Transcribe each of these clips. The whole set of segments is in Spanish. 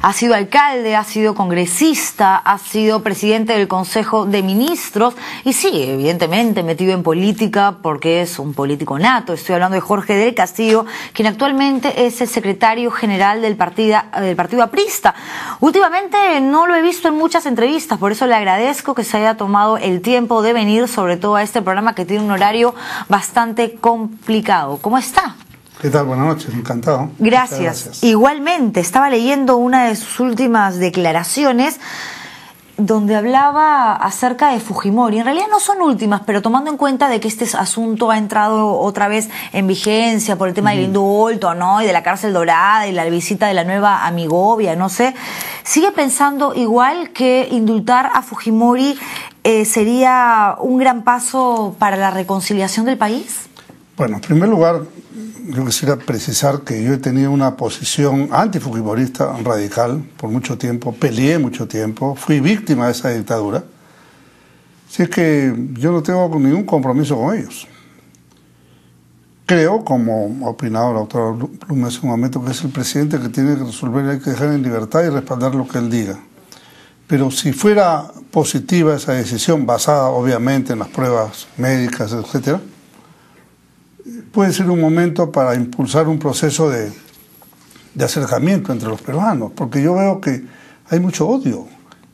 Ha sido alcalde, ha sido congresista, ha sido presidente del Consejo de Ministros y sí, evidentemente metido en política porque es un político nato. Estoy hablando de Jorge del Castillo, quien actualmente es el secretario general del partido aprista. Últimamente no lo he visto en muchas entrevistas, por eso le agradezco que se haya tomado el tiempo de venir, sobre todo a este programa que tiene un horario bastante complicado. ¿Cómo está? ¿Qué tal? Buenas noches, encantado. Gracias. Igualmente, estaba leyendo una de sus últimas declaraciones donde hablaba acerca de Fujimori. En realidad no son últimas, pero tomando en cuenta de que este asunto ha entrado otra vez en vigencia por el tema del indulto, ¿no? Y de la cárcel dorada y la visita de la nueva amigovia, no sé. ¿Sigue pensando igual que indultar a Fujimori sería un gran paso para la reconciliación del país? Bueno, en primer lugar, yo quisiera precisar que yo he tenido una posición antifujimorista radical por mucho tiempo, peleé mucho tiempo, fui víctima de esa dictadura. Así es que yo no tengo ningún compromiso con ellos. Creo, como ha opinado la doctora Blume hace un momento, que es el presidente que tiene que resolver, hay que dejar en libertad y respaldar lo que él diga. Pero si fuera positiva esa decisión, basada obviamente en las pruebas médicas, etcétera, puede ser un momento para impulsar un proceso de acercamiento entre los peruanos, porque yo veo que hay mucho odio,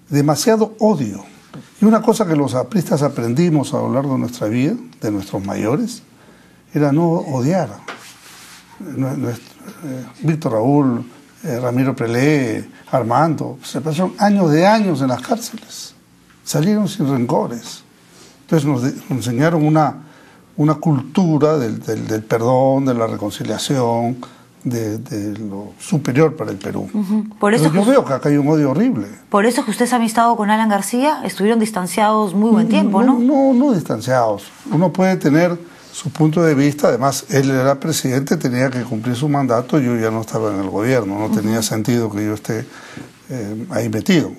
demasiado odio. Y una cosa que los apristas aprendimos a lo largo de nuestra vida, de nuestros mayores, era no odiar. Víctor Raúl, Ramiro Prelé, Armando, se pasaron años de años en las cárceles, salieron sin rencores. Entonces nos enseñaron una cultura del perdón, de la reconciliación, de lo superior para el Perú. Por eso yo veo que acá hay un odio horrible. Por eso que usted se ha amistado con Alan García, estuvieron distanciados muy buen tiempo, ¿no? No distanciados. Uno puede tener su punto de vista, además él era presidente, tenía que cumplir su mandato, yo ya no estaba en el gobierno, no tenía sentido que yo esté ahí metido.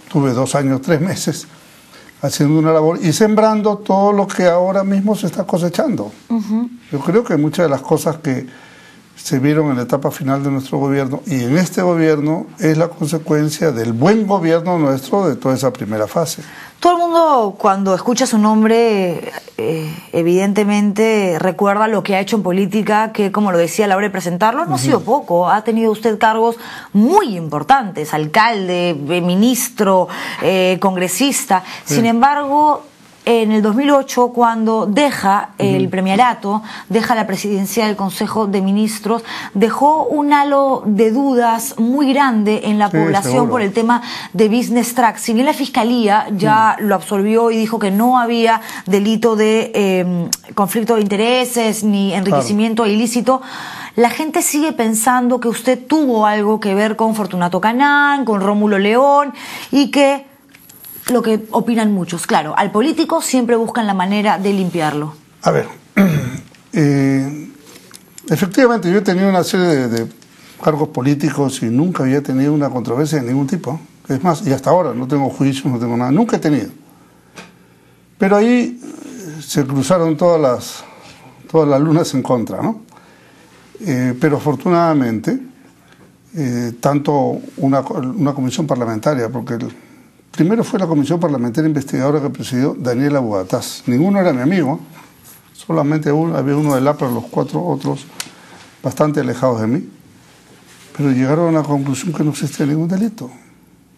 Tuve 2 años, 3 meses haciendo una labor y sembrando todo lo que ahora mismo se está cosechando. Yo creo que muchas de las cosas que se vieron en la etapa final de nuestro gobierno y en este gobierno es la consecuencia del buen gobierno nuestro de toda esa primera fase. Todo el mundo cuando escucha su nombre evidentemente recuerda lo que ha hecho en política, que como lo decía a la hora de presentarlo, no ha sido poco, ha tenido usted cargos muy importantes, alcalde, ministro, congresista. Sin embargo, en el 2008, cuando deja el premierato, deja la presidencia del Consejo de Ministros, dejó un halo de dudas muy grande en la población seguro. por el tema de Business Track. Si bien la Fiscalía ya lo absolvió y dijo que no había delito de conflicto de intereses ni enriquecimiento ilícito, la gente sigue pensando que usted tuvo algo que ver con Fortunato Canán, con Rómulo León y que lo que opinan muchos. Claro, al político siempre buscan la manera de limpiarlo. A ver, efectivamente yo he tenido una serie de cargos políticos y nunca había tenido una controversia de ningún tipo. Es más, y hasta ahora no tengo juicios, no tengo nada, nunca he tenido. Pero ahí se cruzaron todas las lunas en contra, ¿no? Pero afortunadamente, tanto una comisión parlamentaria, porque primero fue la comisión parlamentaria investigadora que presidió Daniela Bugatás. Ninguno era mi amigo, solamente había uno del APRA, los 4 otros bastante alejados de mí. Pero llegaron a la conclusión que no existía ningún delito.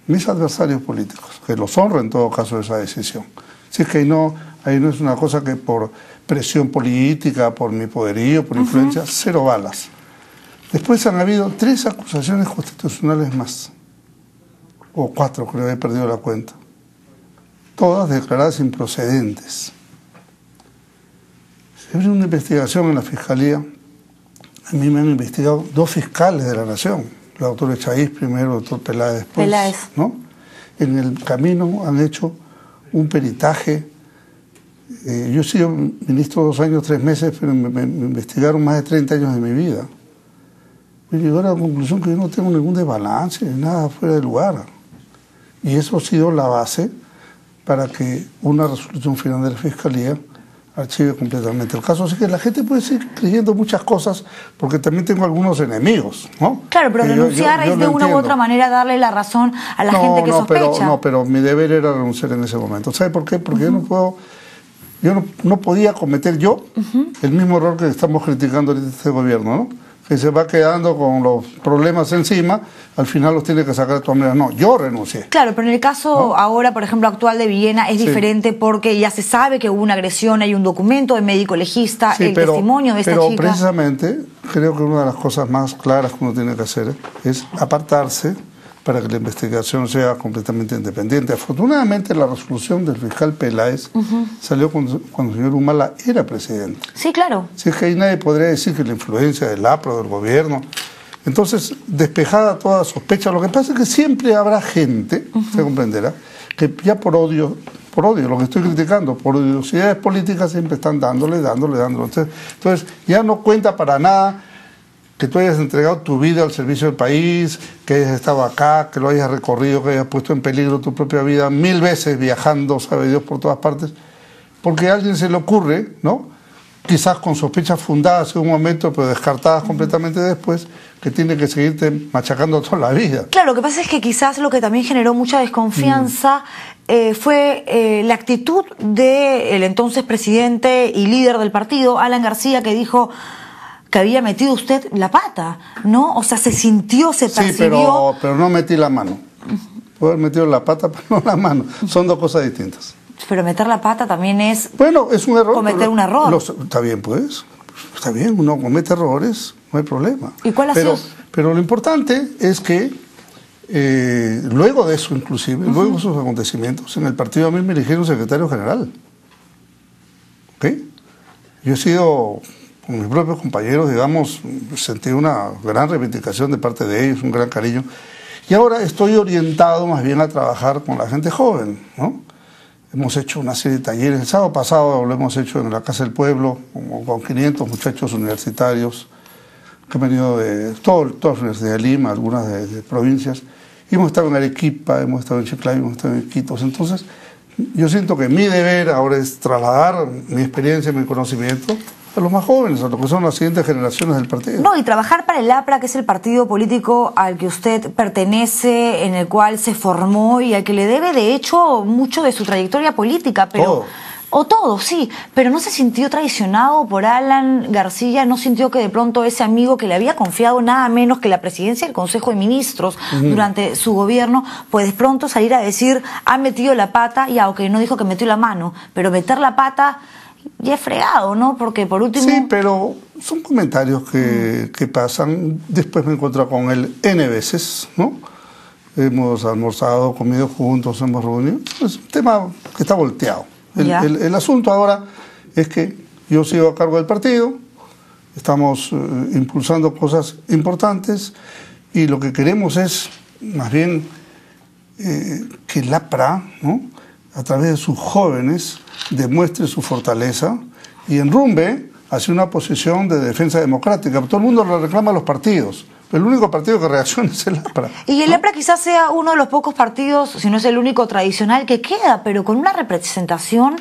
Mis adversarios políticos, que los honro en todo caso esa decisión. Así es que ahí no es una cosa que por presión política, por mi poderío, por influencia, 0 balas. Después han habido 3 acusaciones constitucionales más. O 4, creo que he perdido la cuenta. Todas declaradas improcedentes. Se abrió una investigación en la Fiscalía. A mí me han investigado 2 fiscales de la Nación. La doctora Echaíz primero, el doctor Peláez después. Peláez. ¿No? En el camino han hecho un peritaje. Yo he sido ministro 2 años, 3 meses, pero me investigaron más de 30 años de mi vida. Me llegó a la conclusión que yo no tengo ningún desbalance, nada fuera de lugar. Y eso ha sido la base para que una resolución final de la Fiscalía archive completamente el caso. Así que la gente puede seguir creyendo muchas cosas, porque también tengo algunos enemigos, ¿no? Claro, pero renunciar es de una u otra manera darle la razón a la gente que sospecha. Pero mi deber era renunciar en ese momento. ¿Sabe por qué? Porque yo no podía cometer el mismo error que estamos criticando ahorita este gobierno, ¿no? Que se va quedando con los problemas encima, al final los tiene que sacar de todas maneras. No, yo renuncié. Claro, pero en el caso ahora, por ejemplo, actual de Villena es diferente porque ya se sabe que hubo una agresión, hay un documento de médico legista, testimonio de esta chica. Pero precisamente creo que una de las cosas más claras que uno tiene que hacer es apartarse para que la investigación sea completamente independiente. Afortunadamente la resolución del fiscal Peláez salió cuando el señor Humala era presidente. Sí, claro. Si es que ahí nadie podría decir que la influencia del APRO, del gobierno. Entonces, despejada toda sospecha, lo que pasa es que siempre habrá gente, se comprenderá, que ya por odio, lo que estoy criticando, por odiosidades políticas siempre están dándole. Entonces, ya no cuenta para nada que tú hayas entregado tu vida al servicio del país, que hayas estado acá, que lo hayas recorrido, que hayas puesto en peligro tu propia vida 1000 veces viajando, sabe Dios, por todas partes, porque a alguien se le ocurre, ¿no? Quizás con sospechas fundadas en un momento, pero descartadas completamente después, que tiene que seguirte machacando toda la vida. Claro, lo que pasa es que quizás lo que también generó mucha desconfianza fue la actitud del entonces presidente y líder del partido, Alan García, que dijo que había metido usted la pata, ¿no? O sea, se sintió, se percibió... Sí, pero no metí la mano. Puedo haber metido la pata, pero no la mano. Son dos cosas distintas. Pero meter la pata también es... Bueno, es un error. Cometer un error. Está bien, pues. Está bien, uno comete errores, no hay problema. ¿Y cuál ha sido? Pero lo importante es que luego de eso, inclusive, luego de esos acontecimientos, en el partido a mí me eligieron secretario general. ¿Ok? Yo he sido... con mis propios compañeros, digamos, sentí una gran reivindicación de parte de ellos, un gran cariño. Y ahora estoy orientado más bien a trabajar con la gente joven, ¿no? Hemos hecho una serie de talleres. El sábado pasado lo hemos hecho en la Casa del Pueblo, con 500 muchachos universitarios que han venido de todas las universidades de Lima, algunas de provincias. Y hemos estado en Arequipa, hemos estado en Chiclayo, hemos estado en Iquitos. Entonces, yo siento que mi deber ahora es trasladar mi experiencia, mi conocimiento a los más jóvenes, a lo que son las siguientes generaciones del partido. No, y trabajar para el APRA, que es el partido político al que usted pertenece, en el cual se formó y al que le debe, de hecho, mucho de su trayectoria política, pero... Todo. O todo, sí, pero no se sintió traicionado por Alan García, no sintió que de pronto ese amigo que le había confiado nada menos que la presidencia del Consejo de Ministros durante su gobierno, pues de pronto salir a decir, ha metido la pata, y aunque no dijo que metió la mano, pero meter la pata ya es fregado, ¿no? Porque por último... Sí, pero son comentarios que pasan. Después me he encontrado con él N veces, ¿no? Hemos almorzado, comido juntos, hemos reunido. Es un tema que está volteado. El asunto ahora es que yo sigo a cargo del partido, estamos impulsando cosas importantes y lo que queremos es, más bien, que el APRA, ¿no?, a través de sus jóvenes, demuestre su fortaleza y enrumbe hacia una posición de defensa democrática. Todo el mundo le reclama a los partidos, pero el único partido que reacciona es el APRA. Y el APRA quizás sea uno de los pocos partidos, si no es el único tradicional que queda, pero con una representación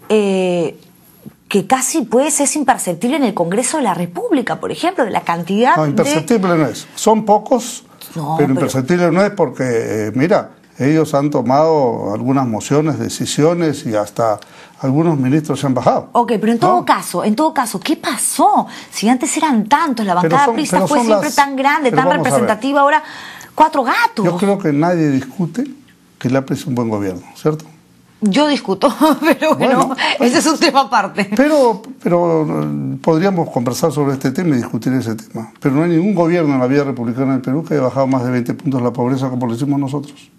que casi pues es imperceptible en el Congreso de la República, por ejemplo, de la cantidad No, imperceptible no es. Son pocos, pero imperceptible no es porque, mira, ellos han tomado algunas mociones, decisiones y hasta algunos ministros se han bajado. Ok, pero en todo caso, ¿qué pasó? Si antes eran tantos, la bancada aprista fue siempre tan grande, tan representativa, ahora 4 gatos. Yo creo que nadie discute que el APRA es un buen gobierno, ¿cierto? Yo discuto, pero bueno, ese es un tema aparte. Pero podríamos conversar sobre este tema y discutir ese tema. Pero no hay ningún gobierno en la vida republicana del Perú que haya bajado más de 20 puntos la pobreza como lo hicimos nosotros.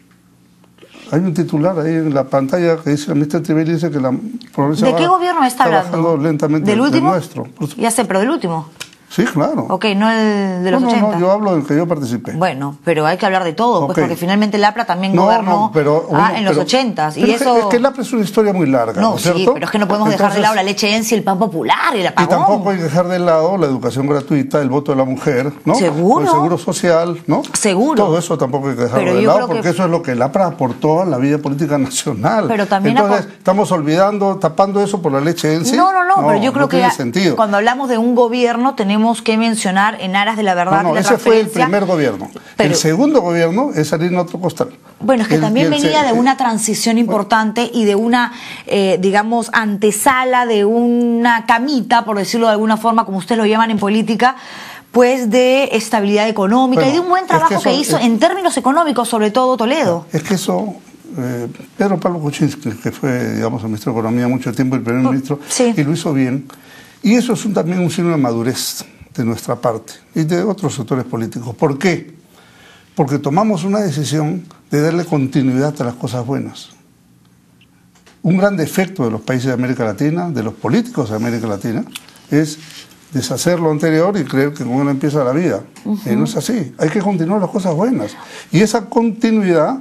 Hay un titular ahí en la pantalla que dice, Mr. Trivelli dice que la pobreza ¿De qué gobierno está hablando? Lentamente. ¿Del último? Del nuestro. Ya sé, pero del último. Sí, claro. Ok, no el de los no, 80. No, yo hablo del que yo participé. Bueno, pero hay que hablar de todo, pues porque finalmente el APRA también gobernó en los 80s. Y eso... Es que el APRA es una historia muy larga, ¿no es cierto? Sí, pero es que no podemos dejar de lado la leche ENSI, el pan popular y el apagón. Y tampoco hay que dejar de lado la educación gratuita, el voto de la mujer, ¿no? ¿Seguro? El seguro social, ¿no? Seguro. Todo eso tampoco hay que dejarlo de lado, porque eso es lo que el APRA aportó a la vida política nacional. Pero también entonces, estamos olvidando, tapando eso por la leche ENSI. No, pero yo creo que sentido. Cuando hablamos de un gobierno tenemos que mencionar en aras de la verdad y la ese fue el transparencia. primer gobierno. El segundo gobierno es salir en otro costal. Bueno, es que también venía de una transición importante y de una, digamos, antesala, de una camita, por decirlo de alguna forma, como ustedes lo llaman en política, pues de estabilidad económica y de un buen trabajo que hizo en términos económicos, sobre todo Toledo. Es que eso... Pedro Pablo Kuczynski, que fue, digamos, el ministro de Economía mucho tiempo, el primer ministro, y lo hizo bien. Y eso es también un signo de madurez de nuestra parte y de otros sectores políticos. ¿Por qué? Porque tomamos una decisión de darle continuidad a las cosas buenas. Un gran defecto de los países de América Latina, de los políticos de América Latina, es deshacer lo anterior y creer que con él empieza la vida. No es así. Hay que continuar las cosas buenas. Y esa continuidad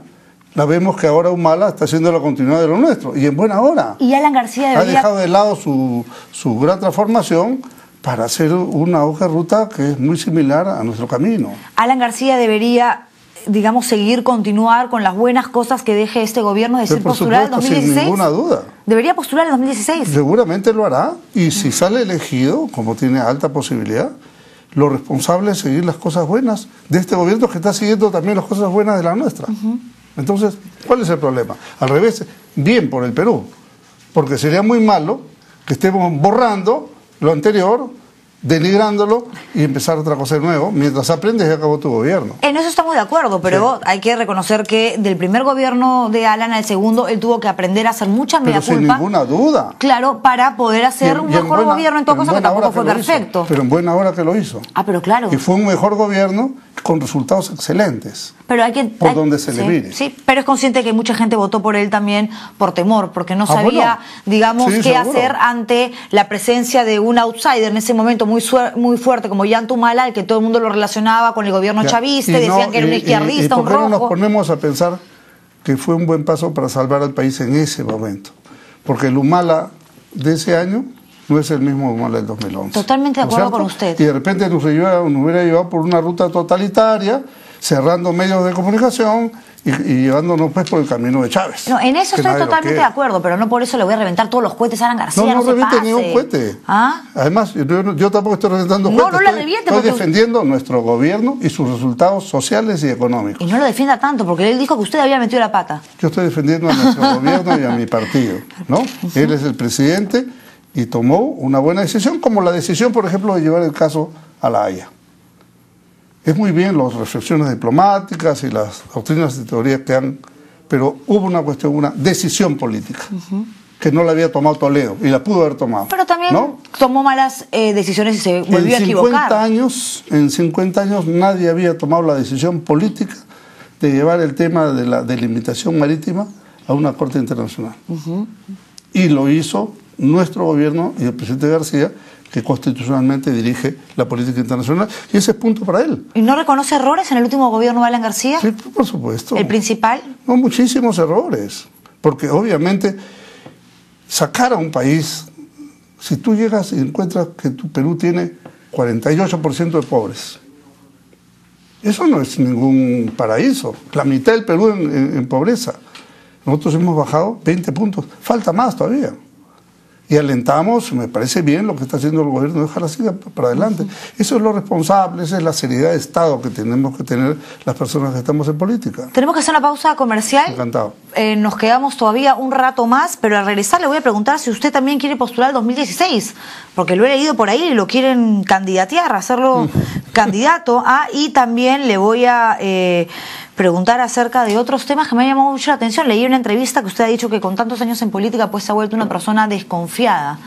la vemos que ahora Humala está haciendo la continuidad de lo nuestro, y en buena hora. Y Alan García debería... Ha dejado de lado su gran transformación para hacer una hoja de ruta que es muy similar a nuestro camino. Alan García debería, digamos, continuar con las buenas cosas que deje este gobierno, de ser postular en 2016. Sin ninguna duda. ¿Debería postular en 2016? Seguramente lo hará, y si sale elegido, como tiene alta posibilidad, lo responsable es seguir las cosas buenas de este gobierno, que está siguiendo también las cosas buenas de la nuestra. Entonces, ¿cuál es el problema? Al revés, bien por el Perú, porque sería muy malo que estemos borrando lo anterior, denigrándolo y empezar otra cosa de nuevo, mientras aprendes y acabó tu gobierno. En eso estamos de acuerdo, pero hay que reconocer que del primer gobierno de Alan al segundo, él tuvo que aprender a hacer mucha mea culpa. Sin ninguna duda. Claro, para poder hacer un mejor gobierno, en todo caso, que tampoco fue perfecto. Pero en buena hora que lo hizo. Pero claro. Y fue un mejor gobierno con resultados excelentes. Pero hay que... Por donde se le mire. Sí, pero es consciente que mucha gente votó por él también por temor, porque no sabía, digamos, qué hacer ante la presencia de un outsider en ese momento muy fuerte como Ollanta Humala, el que todo el mundo lo relacionaba con el gobierno chavista, y decían que era un izquierdista, un rojo. ¿Por qué no nos ponemos a pensar que fue un buen paso para salvar al país en ese momento? Porque el Humala de ese año no es el mismo Humala del 2011. Totalmente de acuerdo con usted. Y de repente nos hubiera llevado por una ruta totalitaria, cerrando medios de comunicación y llevándonos pues por el camino de Chávez. No, en eso estoy totalmente de acuerdo, pero no por eso le voy a reventar todos los cohetes a Alan García. No reviente ni un cohete. Además, yo tampoco estoy reventando cohetes. No la reviente. Estoy defendiendo nuestro gobierno y sus resultados sociales y económicos. Y no lo defienda tanto, porque él dijo que usted había metido la pata. Yo estoy defendiendo a nuestro gobierno y a mi partido, ¿no? Él es el presidente y tomó una buena decisión, como la decisión, por ejemplo, de llevar el caso a La Haya. Es muy bien las reflexiones diplomáticas y las doctrinas y teorías que han... Pero hubo una cuestión, una decisión política, que no la había tomado Toledo, y la pudo haber tomado. Pero también tomó malas decisiones y se volvió a equivocar. En 50 años nadie había tomado la decisión política de llevar el tema de la delimitación marítima a una corte internacional. Y lo hizo nuestro gobierno y el presidente García, que constitucionalmente dirige la política internacional, y ese es punto para él. ¿Y no reconoce errores en el último gobierno de Alan García? Sí, por supuesto. ¿El principal? No, muchísimos errores, porque obviamente sacar a un país, si tú llegas y encuentras que tu Perú tiene 48% de pobres, eso no es ningún paraíso, la mitad del Perú en pobreza. Nosotros hemos bajado 20 puntos, falta más todavía. Y alentamos, me parece bien lo que está haciendo el gobierno de Jaraciga para adelante. Eso es lo responsable, esa es la seriedad de Estado que tenemos que tener las personas que estamos en política. Tenemos que hacer una pausa comercial. Encantado. Nos quedamos todavía un rato más, pero al regresar le voy a preguntar si usted también quiere postular el 2016, porque lo he leído por ahí y lo quieren candidatear, hacerlo candidato. Y también le voy a preguntar acerca de otros temas que me han llamado mucho la atención. Leí una entrevista que usted ha dicho que con tantos años en política pues se ha vuelto una persona desconfiada.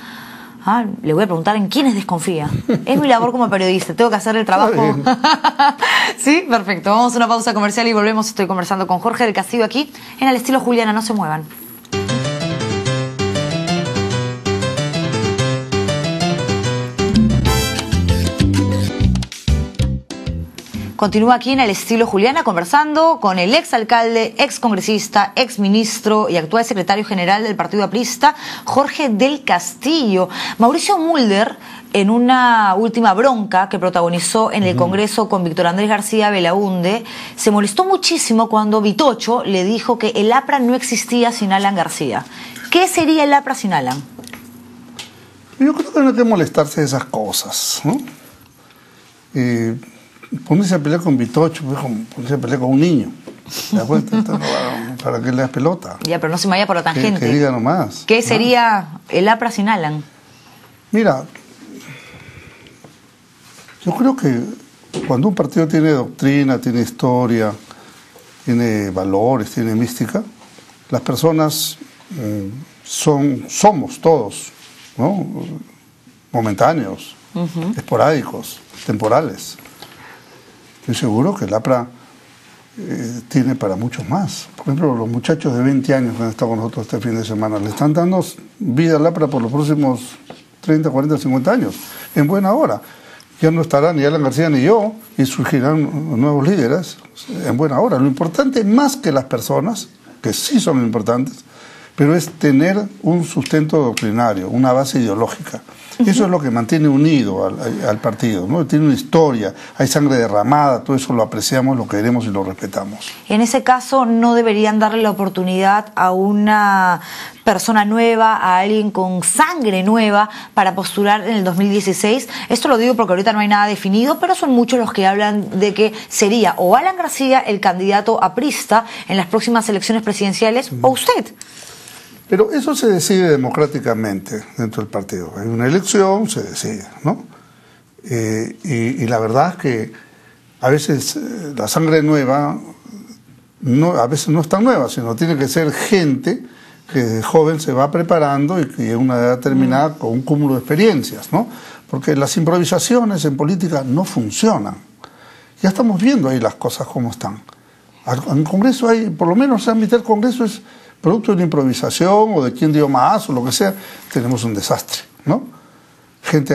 Le voy a preguntar en quiénes desconfía. Es mi labor como periodista, tengo que hacer el trabajo. Sí, perfecto. Vamos a una pausa comercial y volvemos. Estoy conversando con Jorge del Castillo aquí en El Estilo Juliana. No se muevan. Continúa aquí en el estilo Juliana conversando con el exalcalde, excongresista, exministro y actual secretario general del Partido Aprista, Jorge del Castillo. Mauricio Mulder, en una última bronca que protagonizó en el Congreso con Víctor Andrés García Belaúnde, se molestó muchísimo cuando Vitocho le dijo que el APRA no existía sin Alan García. ¿Qué sería el APRA sin Alan? Yo creo que no hay que molestarse de esas cosas, ¿no? Ponerse a pelear con Vitocho, pues, ponerse a pelear con un niño. ¿Te das cuenta? Para que le das pelota. Ya, pero no se me vaya por la tangente. Que diga nomás. ¿Qué sería el APRA sin Alan? Mira, yo creo que cuando un partido tiene doctrina, tiene historia, tiene valores, tiene mística, las personas somos todos, ¿no? Momentáneos, esporádicos, temporales. Estoy seguro que el APRA tiene para muchos más. Por ejemplo, los muchachos de 20 años que han estado con nosotros este fin de semana, le están dando vida al APRA por los próximos 30, 40, 50 años, en buena hora. Ya no estará ni Alan García ni yo, y surgirán nuevos líderes en buena hora. Lo importante, más que las personas, que sí son importantes, pero es tener un sustento doctrinario, una base ideológica. Eso es lo que mantiene unido al partido, ¿no? Tiene una historia, hay sangre derramada, todo eso lo apreciamos, lo queremos y lo respetamos. En ese caso, ¿no deberían darle la oportunidad a una persona nueva, a alguien con sangre nueva para postular en el 2016? Esto lo digo porque ahorita no hay nada definido, pero son muchos los que hablan de que sería o Alan García el candidato aprista en las próximas elecciones presidenciales o usted. Pero eso se decide democráticamente dentro del partido. Hay una elección, se decide, ¿no? Y la verdad es que a veces la sangre nueva, a veces no es tan nueva, sino tiene que ser gente que de joven se va preparando y que a una edad determinada con un cúmulo de experiencias, ¿no? Porque las improvisaciones en política no funcionan. Ya estamos viendo ahí las cosas como están. En el Congreso hay, por lo menos la mitad del Congreso es producto de una improvisación o de quién dio más o lo que sea. Tenemos un desastre, ¿no?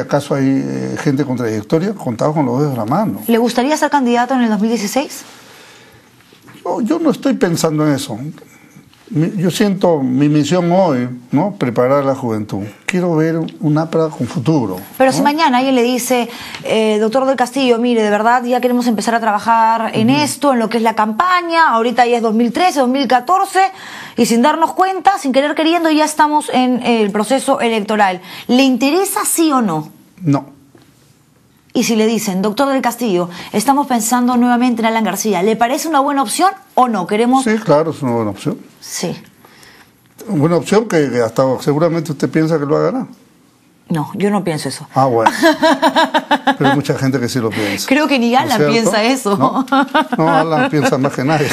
¿Acaso hay gente con trayectoria? Contado con los dedos de la mano. ¿Le gustaría ser candidato en el 2016? Yo no estoy pensando en eso. Yo siento mi misión hoy, ¿no? Preparar a la juventud. Quiero ver un APRA con futuro. Pero ¿no? Si mañana alguien le dice, doctor del Castillo, mire, de verdad ya queremos empezar a trabajar en esto, en lo que es la campaña, ahorita ya es 2013, 2014, y sin darnos cuenta, sin querer queriendo, ya estamos en el proceso electoral. ¿Le interesa sí o no? No. Y si le dicen, doctor del Castillo, estamos pensando nuevamente en Alan García, ¿le parece una buena opción o no? ¿Queremos? Sí, claro, es una buena opción. Sí. Una buena opción que hasta seguramente usted piensa que lo va a ganar. No, yo no pienso eso. Ah, bueno. Pero hay mucha gente que sí lo piensa. Creo que ni Alan piensa eso. No, Alan piensa más que nadie.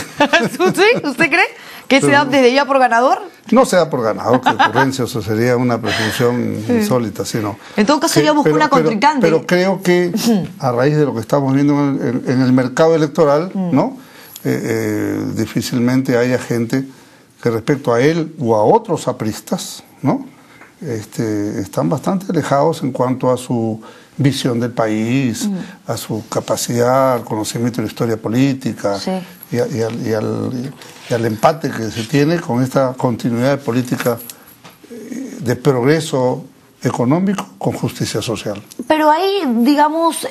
¿Usted cree que se da desde ya por ganador? No se da por ganador, que ocurrencia, eso sería una presunción insólita, sino. En todo caso, sería buscar una contrincante. Pero creo que a raíz de lo que estamos viendo en el mercado electoral, ¿no? Difícilmente haya gente que respecto a él o a otros apristas, ¿no? Están bastante alejados en cuanto a su visión del país, a su capacidad, al conocimiento de la historia política, sí, y al empate que se tiene con esta continuidad de política de progreso económico con justicia social. Pero ahí, digamos,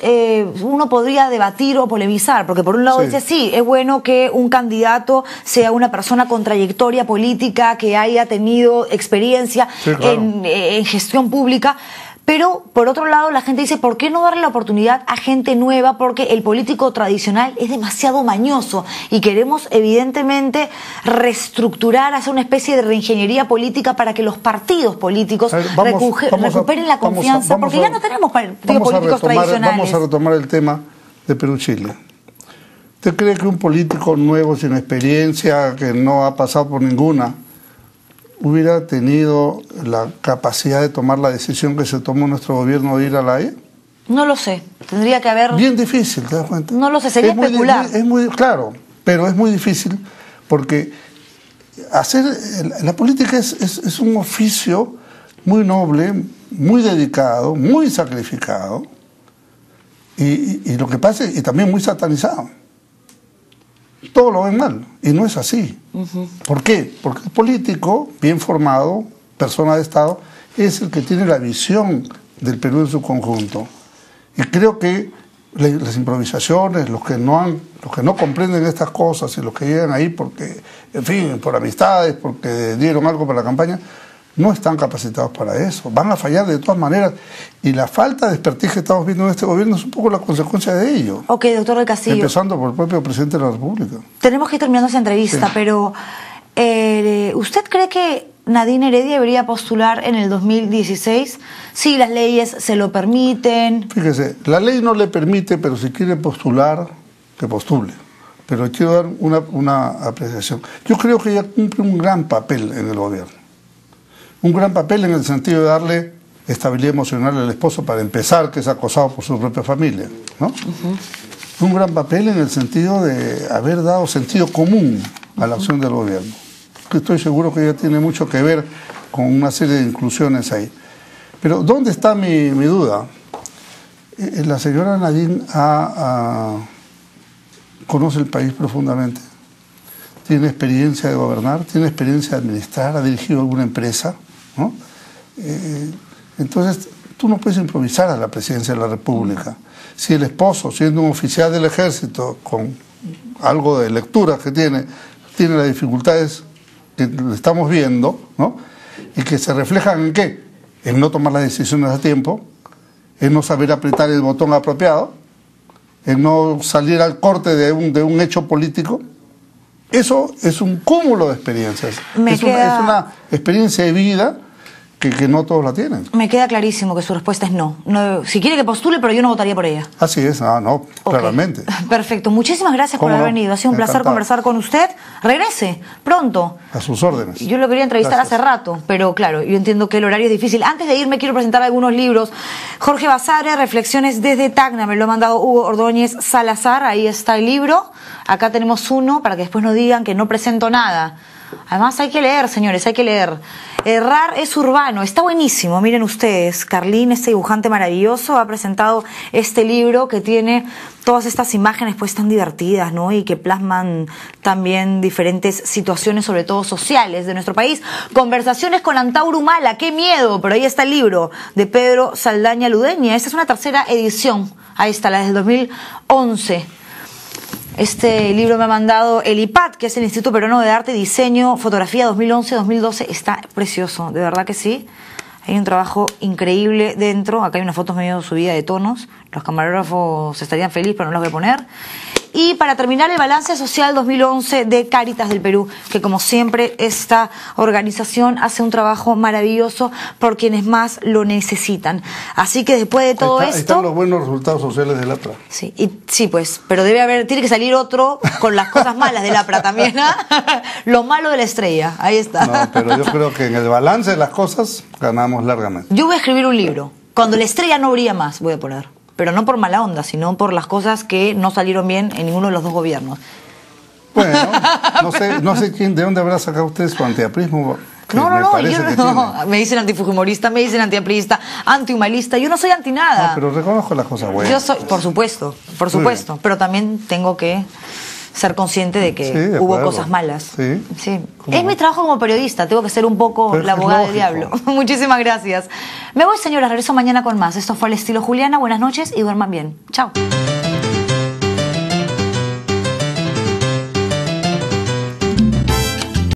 uno podría debatir o polemizar, porque por un lado dice, sí, es bueno que un candidato sea una persona con trayectoria política, que haya tenido experiencia en gestión pública, pero por otro lado la gente dice, ¿por qué no darle la oportunidad a gente nueva? Porque el político tradicional es demasiado mañoso y queremos evidentemente reestructurar, hacer una especie de reingeniería política para que los partidos políticos recuperen la confianza, porque ya no tenemos partidos políticos tradicionales. Vamos a retomar el tema de Perú-Chile. ¿Usted cree que un político nuevo, sin experiencia, que no ha pasado por ninguna, hubiera tenido la capacidad de tomar la decisión que se tomó nuestro gobierno de ir a la Haya? No lo sé, tendría que haber... Bien difícil, ¿te das cuenta? No lo sé, sería especular. Es muy claro, pero es muy difícil porque la política es un oficio muy noble, muy dedicado, muy sacrificado, Y lo que pasa es, y también muy satanizado. Todo lo ven mal, y no es así. ¿Por qué? Porque el político, bien formado, persona de Estado, es el que tiene la visión del Perú en su conjunto. Y creo que las improvisaciones, los que no comprenden estas cosas y los que llegan ahí porque, en fin, por amistades, porque dieron algo para la campaña, no están capacitados para eso. Van a fallar de todas maneras. Y la falta de expertise que estamos viendo en este gobierno es un poco la consecuencia de ello. Ok, doctor del Castillo. Empezando por el propio presidente de la República. Tenemos que ir terminando esa entrevista, sí. Pero ¿usted cree que Nadine Heredia debería postular en el 2016 si las leyes se lo permiten? Fíjese, la ley no le permite, pero si quiere postular, que postule. Pero quiero dar una apreciación. Yo creo que ella cumple un gran papel en el gobierno. Un gran papel en el sentido de darle estabilidad emocional al esposo para empezar, que es acosado por su propia familia, ¿no? Un gran papel en el sentido de haber dado sentido común a la acción del gobierno. Estoy seguro que ella tiene mucho que ver con una serie de inclusiones ahí. Pero ¿dónde está mi duda? La señora Nadine conoce el país profundamente, tiene experiencia de gobernar, tiene experiencia de administrar, ha dirigido alguna empresa, ¿no? Entonces, tú no puedes improvisar a la presidencia de la República. Si el esposo, siendo un oficial del ejército, con algo de lectura que tiene las dificultades que estamos viendo, ¿no? Y que se reflejan en ¿qué? En no tomar las decisiones a tiempo, en no saber apretar el botón apropiado, en no salir al corte de un hecho político. Eso es un cúmulo de experiencias. Es una experiencia de vida que no todos la tienen. Me queda clarísimo que su respuesta es no. Si quiere que postule, pero yo no votaría por ella. Así es, no, claramente. Perfecto. Muchísimas gracias por haber venido. Ha sido un placer conversar con usted. Regrese pronto. A sus órdenes. Yo lo quería entrevistar hace rato, pero claro, yo entiendo que el horario es difícil. Antes de irme quiero presentar algunos libros. Jorge Basadre, Reflexiones desde Tacna, me lo ha mandado Hugo Ordóñez Salazar. Ahí está el libro. Acá tenemos uno para que después no digan que no presento nada. Además hay que leer, señores, hay que leer. Errar es urbano, está buenísimo, miren ustedes. Carlín, este dibujante maravilloso, ha presentado este libro que tiene todas estas imágenes pues tan divertidas, ¿no? Y que plasman también diferentes situaciones, sobre todo sociales, de nuestro país. Conversaciones con Antauro Humala, qué miedo, pero ahí está el libro de Pedro Saldaña Ludeña. Esta es una tercera edición, ahí está, la del 2011. Este libro me ha mandado el IPAD, que es el Instituto Peruano de Arte y Diseño, Fotografía 2011-2012. Está precioso, de verdad que sí. Hay un trabajo increíble dentro. Acá hay unas fotos medio subida de tonos. Los camarógrafos estarían felices, pero no los voy a poner. Y para terminar, el balance social 2011 de Cáritas del Perú, que como siempre esta organización hace un trabajo maravilloso por quienes más lo necesitan. Así que después de todo esto... Están los buenos resultados sociales del APRA. Sí, sí, pues, pero tiene que salir otro con las cosas malas del APRA también, ¿no? Lo malo de la estrella, ahí está. No, pero yo creo que en el balance de las cosas ganamos largamente. Yo voy a escribir un libro. Cuando la estrella no brilla más, voy a poner. Pero no por mala onda, sino por las cosas que no salieron bien en ninguno de los dos gobiernos. Bueno, no sé de dónde habrá sacado usted su antiaprismo. No. Me dicen antifujimorista, me dicen antiaprista, antihumanista. Yo no soy anti nada. No, pero reconozco las cosas buenas. Yo soy, por supuesto. Pero también tengo que ser consciente de que hubo cosas malas. Sí. Es mi trabajo como periodista, tengo que ser un poco la abogada del diablo. Muchísimas gracias. Me voy, señora, regreso mañana con más. Esto fue Al Estilo Juliana. Buenas noches y duerman bien. Chao.